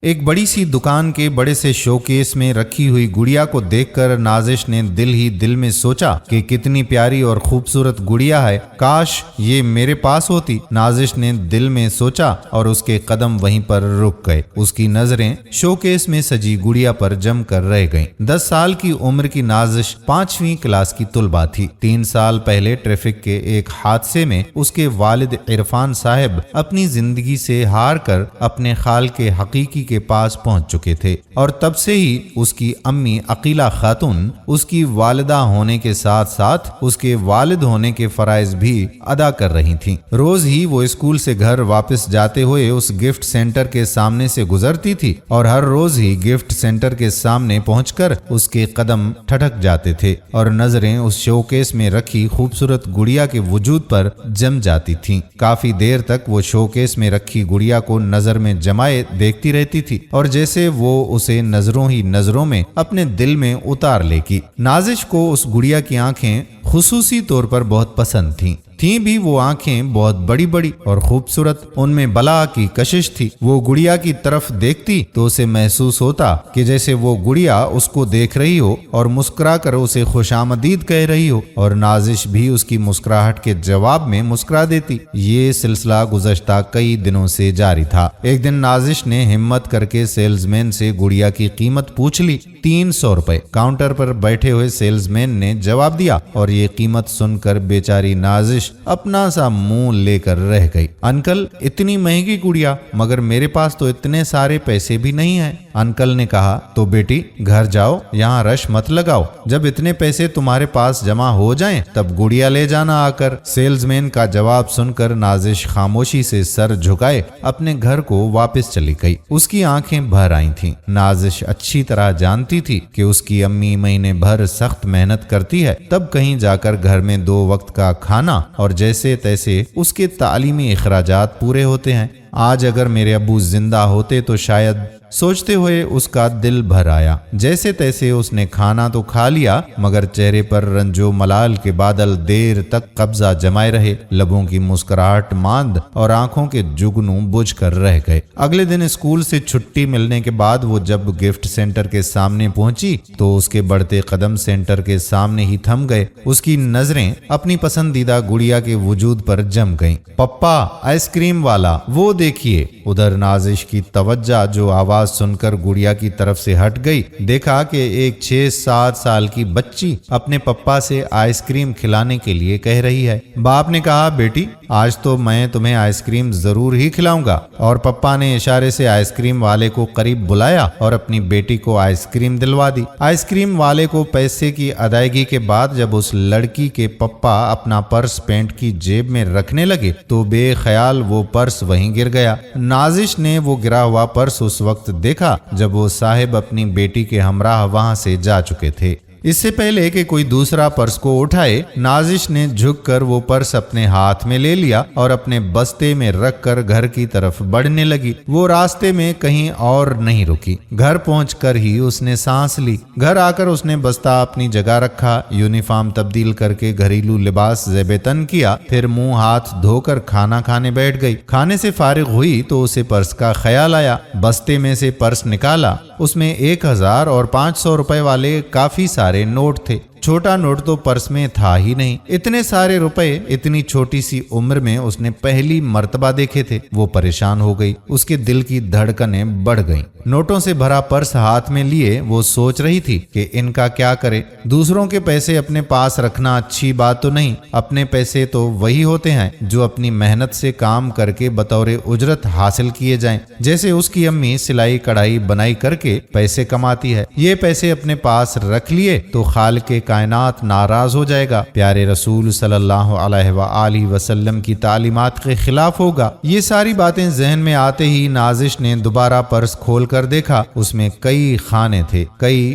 ایک بڑی سی دکان کے بڑے سے شوکیس میں رکھی ہوئی گڑیا کو دیکھ کر نازش نے دل ہی دل میں سوچا کہ کتنی پیاری اور خوبصورت گڑیا ہے، کاش یہ میرے پاس ہوتی۔ نازش نے دل میں سوچا اور اس کے قدم وہیں پر رک گئے۔ اس کی نظریں شوکیس میں سجی گڑیا پر جم کر رہ گئیں۔ 10 سال کی عمر کی نازش 5ویں کلاس کی طلبہ تھی۔ 3 سال پہلے ٹریفک کے ایک حادثے میں اس کے والد عرفان صاحب اپنی زندگی سے ہار کر اپنے خال کے حقیقی کے پاس پہنچ چکے تھے، اور تب سے ہی اس کی امی عقیلہ خاتون اس کی والدہ ہونے کے ساتھ ساتھ اس کے والد ہونے کے فرائض بھی ادا کر رہی تھیں۔ روز ہی وہ اسکول سے گھر واپس جاتے ہوئے اس گفٹ سینٹر کے سامنے سے گزرتی تھی، اور ہر روز ہی گفٹ سینٹر کے سامنے پہنچ کر اس کے قدم ٹھٹک جاتے تھے اور نظریں اس شوکیس میں رکھی خوبصورت گڑیا کے وجود پر جم جاتی تھیں۔ کافی دیر تک وہ شوکیس میں رکھی گڑیا کو نظر میں جمائے دیکھتی رہتی تھی، اور جیسے وہ اسے نظروں ہی نظروں میں اپنے دل میں اتار لے گی۔ نازش کو اس گڑیا کی آنکھیں خصوصی طور پر بہت پسند تھیں بھی وہ آنکھیں بہت بڑی بڑی اور خوبصورت، ان میں بلا کی کشش تھی۔ وہ گڑیا کی طرف دیکھتی تو اسے محسوس ہوتا کہ جیسے وہ گڑیا اس کو دیکھ رہی ہو اور مسکرا کر اسے خوش آمدید کہہ رہی ہو، اور نازش بھی اس کی مسکراہٹ کے جواب میں مسکرا دیتی۔ یہ سلسلہ گزشتہ کئی دنوں سے جاری تھا۔ ایک دن نازش نے ہمت کر کے سیلز مین سے گڑیا کی قیمت پوچھ لی، 300 روپے۔ کاؤنٹر پر بیٹھے ہوئے سیلز مین نے جواب دیا، اور یہ قیمت سن کر بیچاری نازش اپنا سا منہ لے کر رہ گئی۔ انکل، اتنی مہنگی گڑیا، مگر میرے پاس تو اتنے سارے پیسے بھی نہیں ہیں۔ انکل نے کہا، تو بیٹی گھر جاؤ، یہاں رش مت لگاؤ، جب اتنے پیسے تمہارے پاس جمع ہو جائیں تب گڑیا لے جانا آ کر۔ سیلز مین کا جواب سن کر نازش خاموشی سے سر جھکائے اپنے گھر کو واپس چلی گئی۔ اس کی آنکھیں بھر آئی تھیں۔ نازش اچھی طرح جانتی تھی کہ اس کی امی مہینے بھر سخت محنت کرتی ہے، تب کہیں جا کر گھر میں 2 وقت کا کھانا اور جیسے تیسے اس کے تعلیمی اخراجات پورے ہوتے ہیں۔ آج اگر میرے ابو زندہ ہوتے تو شاید، سوچتے ہوئے اس کا دل بھر آیا۔ جیسے تیسے اس نے کھانا تو کھا لیا، مگر چہرے پر رنج و ملال کے بادل دیر تک قبضہ جمائے رہے۔ لبوں کی مسکراہٹ ماند اور آنکھوں کے جگنوں بجھ کر رہ گئے۔ اگلے دن اسکول سے چھٹی ملنے کے بعد وہ جب گفٹ سینٹر کے سامنے پہنچی تو اس کے بڑھتے قدم سینٹر کے سامنے ہی تھم گئے۔ اس کی نظریں اپنی پسندیدہ گڑیا کے وجود پر جم گئیں۔ پپا، آئس کریم والا، وہ دیکھیے۔ ادھر نازش کی توجہ جو آواز سن کر گڑیا کی طرف سے ہٹ گئی، دیکھا کہ ایک 6-7 سال کی بچی اپنے پپا سے آئس کریم کھلانے کے لیے کہہ رہی ہے۔ باپ نے کہا، بیٹی آج تو میں تمہیں آئس کریم ضرور ہی کھلاؤں گا، اور پپا نے اشارے سے آئس کریم والے کو قریب بلایا اور اپنی بیٹی کو آئس کریم دلوا دی۔ آئس کریم والے کو پیسے کی ادائیگی کے بعد جب اس لڑکی کے پپا اپنا پرس پینٹ کی جیب میں رکھنے لگے تو بے خیال وہ پرس وہیں گر گیا۔ نازش نے وہ گرا ہوا پرس اس وقت دیکھا جب وہ صاحب اپنی بیٹی کے ہمراہ وہاں سے جا چکے تھے۔ اس سے پہلے کہ کوئی دوسرا پرس کو اٹھائے، نازش نے جھک کر وہ پرس اپنے ہاتھ میں لے لیا اور اپنے بستے میں رکھ کر گھر کی طرف بڑھنے لگی۔ وہ راستے میں کہیں اور نہیں رکی۔ گھر پہنچ کر ہی اس نے سانس لی۔ گھر آ کر اس نے بستہ اپنی جگہ رکھا، یونیفارم تبدیل کر کے گھریلو لباس زیب تن کیا، پھر منہ ہاتھ دھو کر کھانا کھانے بیٹھ گئی۔ کھانے سے فارغ ہوئی تو اسے پرس کا خیال آیا۔ بستے میں سے پرس نکالا، اس میں 1000 اور 500 روپے والے کافی سارے نوٹ تھے۔ چھوٹا نوٹ تو پرس میں تھا ہی نہیں۔ اتنے سارے روپے اتنی چھوٹی سی عمر میں اس نے پہلی مرتبہ دیکھے تھے۔ وہ پریشان ہو گئی، اس کے دل کی دھڑکنیں بڑھ گئیں۔ نوٹوں سے بھرا پرس ہاتھ میں لیے وہ سوچ رہی تھی کہ ان کا کیا کرے۔ دوسروں کے پیسے اپنے پاس رکھنا اچھی بات تو نہیں، اپنے پیسے تو وہی ہوتے ہیں جو اپنی محنت سے کام کر کے بطور اجرت حاصل کیے جائیں، جیسے اس کی امی سلائی کڑھائی بنائی کر کے پیسے کماتی ہے۔ یہ پیسے اپنے پاس رکھ لیے تو خالق کائنات ناراض ہو جائے گا، پیارے رسول صلی اللہ علیہ وآلہ وسلم کی تعلیمات کے خلاف ہوگا۔ یہ ساری باتیں ذہن میں آتے ہی نازش نے دوبارہ پرس کھول کر دیکھا، اس میں کئی خانے تھے، کئی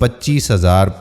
25,000